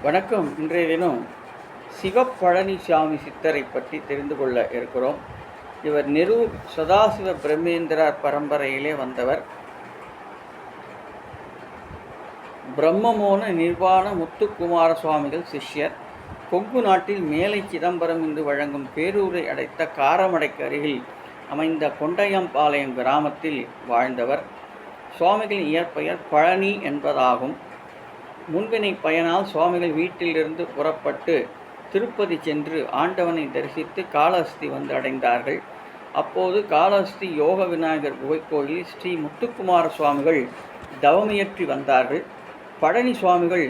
வணக்கம். இன்றைய தினம் சிவப்பழனிசாமி சித்தரை பற்றி தெரிந்து கொள்ள இருக்கிறோம். இவர் நெரூர் சதாசிவ பிரம்மேந்திரர் பரம்பரையிலே வந்தவர். பிரம்மமோன நிர்வாண முத்துக்குமார சுவாமிகள் சிஷ்யர். கொங்கு நாட்டில் மேலை சிதம்பரம் என்று வழங்கும் பேரூரை அடைத்த காரமடைக்கு அருகில் அமைந்த கொண்டையம்பாளையம் கிராமத்தில் வாழ்ந்தவர். சுவாமிகளின் இயற்பெயர் பழனி என்பதாகும். முன்வினை பயனால் சுவாமிகள் வீட்டிலிருந்து புறப்பட்டு திருப்பதி சென்று ஆண்டவனை தரிசித்து காளஹஸ்தி வந்து அடைந்தார்கள். அப்போது காளஹஸ்தி யோக விநாயகர் குகைக்கோயிலில் ஸ்ரீ முத்துக்குமார சுவாமிகள் தவமியற்றி வந்தார்கள். பழனி சுவாமிகள்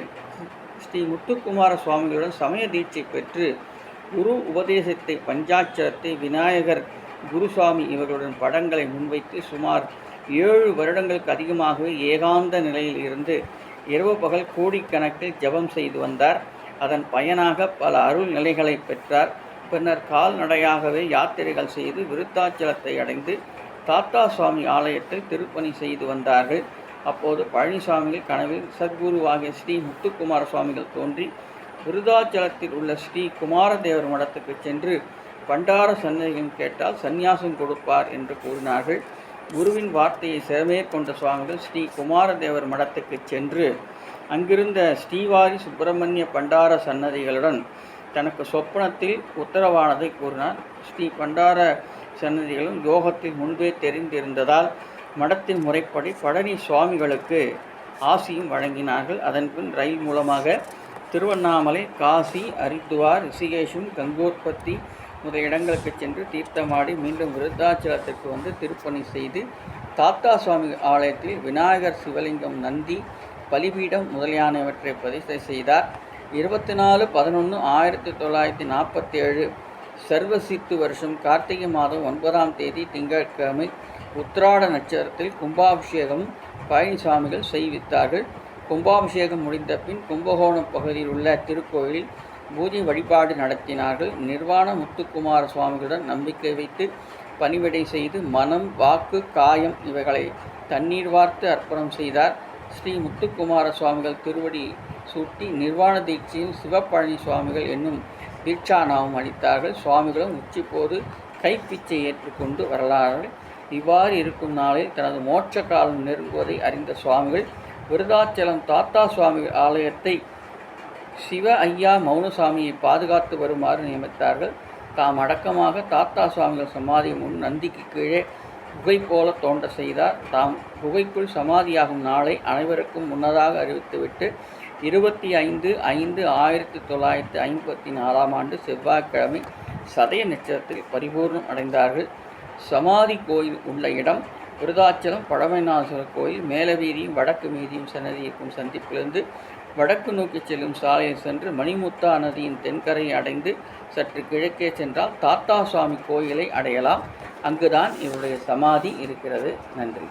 ஸ்ரீ முத்துக்குமார சுவாமிகளுடன் சமய தீட்சை பெற்று குரு உபதேசத்தை பஞ்சாட்சரத்தை விநாயகர் குருசுவாமி இவர்களுடன் படங்களை முன்வைத்து சுமார் 7 வருடங்களுக்கு அதிகமாகவே ஏகாந்த நிலையில் இருந்து இரவு பகல் கோடிக்கணக்கில் ஜபம் செய்து வந்தார். அதன் பயனாக பல அருள் நிலைகளை பெற்றார். பின்னர் கால்நடையாகவே யாத்திரைகள் செய்து விருத்தாச்சலத்தை அடைந்து தாத்தா சுவாமி ஆலயத்தில் திருப்பணி செய்து வந்தார்கள். அப்போது பழனிசாமிகள் கனவில் சத்குருவாகிய ஸ்ரீ முத்துக்குமார சுவாமிகள் தோன்றி விருத்தாச்சலத்தில் உள்ள ஸ்ரீ குமாரதேவர் மடத்துக்கு சென்று பண்டார சன்னதிகளும் கேட்டால் சந்நியாசம் கொடுப்பார் என்று கூறினார்கள். குருவின் வார்த்தையை சிறமேற்கொண்ட சுவாமிகள் ஸ்ரீ குமாரதேவர் மடத்துக்கு சென்று அங்கிருந்த ஸ்ரீவாரி சுப்பிரமணிய பண்டார சன்னதிகளுடன் தனக்கு சொப்பனத்தில் உத்தரவானதை கூறினார். ஸ்ரீ பண்டார சன்னதிகளும் யோகத்தில் முன்பே தெரிந்திருந்ததால் மடத்தின் முறைப்படி பழனி சுவாமிகளுக்கு ஆசியும் வழங்கினார்கள். அதன்பின் ரயில் மூலமாக திருவண்ணாமலை, காசி, ஹரித்துவார், ரிஷிகேஷம், கங்கோத்பத்தி முதலிய இடங்களுக்கு சென்று தீர்த்தமாடி மீண்டும் விருத்தாச்சலத்திற்கு வந்து திருப்பணி செய்து தாத்தா சுவாமி ஆலயத்தில் விநாயகர், சிவலிங்கம், நந்தி, பலிபீடம் முதலியானவற்றை பிரதிஷ்டை செய்தார். 24/11/1947 சர்வசித்து வருஷம் கார்த்திகை மாதம் 9ஆம் தேதி திங்கட்கிழமை உத்திராட நட்சத்திரத்தில் கும்பாபிஷேகம் பழனிசாமிகள் செய்வித்தார்கள். கும்பாபிஷேகம் முடிந்த பின் கும்பகோணம் பகுதியில் உள்ள திருக்கோயிலில் பூஜை வழிபாடு நடத்தினார்கள். நிர்வாண முத்துக்குமார சுவாமிகளுடன் நம்பிக்கை வைத்து பணிவிடை செய்து மனம், வாக்கு, காயம் இவைகளை தண்ணீர் வார்த்து அர்ப்பணம் செய்தார். ஸ்ரீ முத்துக்குமார சுவாமிகள் திருவடி சூட்டி நிர்வாண தீட்சையும் சிவப்பழனி சுவாமிகள் என்னும் தீட்சாநாமம் அளித்தார்கள். சுவாமிகளும் உச்சிப்போது கைப்பிச்சை ஏற்றுக்கொண்டு வரலாறு. இவ்வாறு இருக்கும் நாளில் தனது மோட்ச காலம் நெருங்குவதை அறிந்த சுவாமிகள் விருதாச்சலம் தாத்தா சுவாமி ஆலயத்தை சிவ ஐயா மௌனசாமியை பாதுகாத்து வருமாறு நியமித்தார்கள். தாம் அடக்கமாக தாத்தா சுவாமிகள் சமாதி முன் நந்திக்கு கீழே குகை போல தோன்ற செய்தார். தாம் குகைக்குள் சமாதியாகும் நாளை அனைவருக்கும் முன்னதாக அறிவித்துவிட்டு 25/5/1954 செவ்வாய்க்கிழமை சதய நட்சத்திரத்தில் பரிபூர்ணம் அடைந்தார்கள். சமாதி கோயில் உள்ள இடம் விருதாச்சலம் பழமைநாதர் கோயில் மேலவீதியும் வடக்கு மீதியும் சன்னதிக்கும் சந்திப்பிலிருந்து வடக்கு நோக்கி செல்லும் சாலையில் சென்று மணிமுத்தா நதியின் தென்கரையை அடைந்து சற்று கிழக்கே சென்றால் தாத்தா சுவாமி கோயிலை அடையலாம். அங்குதான் இவருடைய சமாதி இருக்கிறது. நன்றி.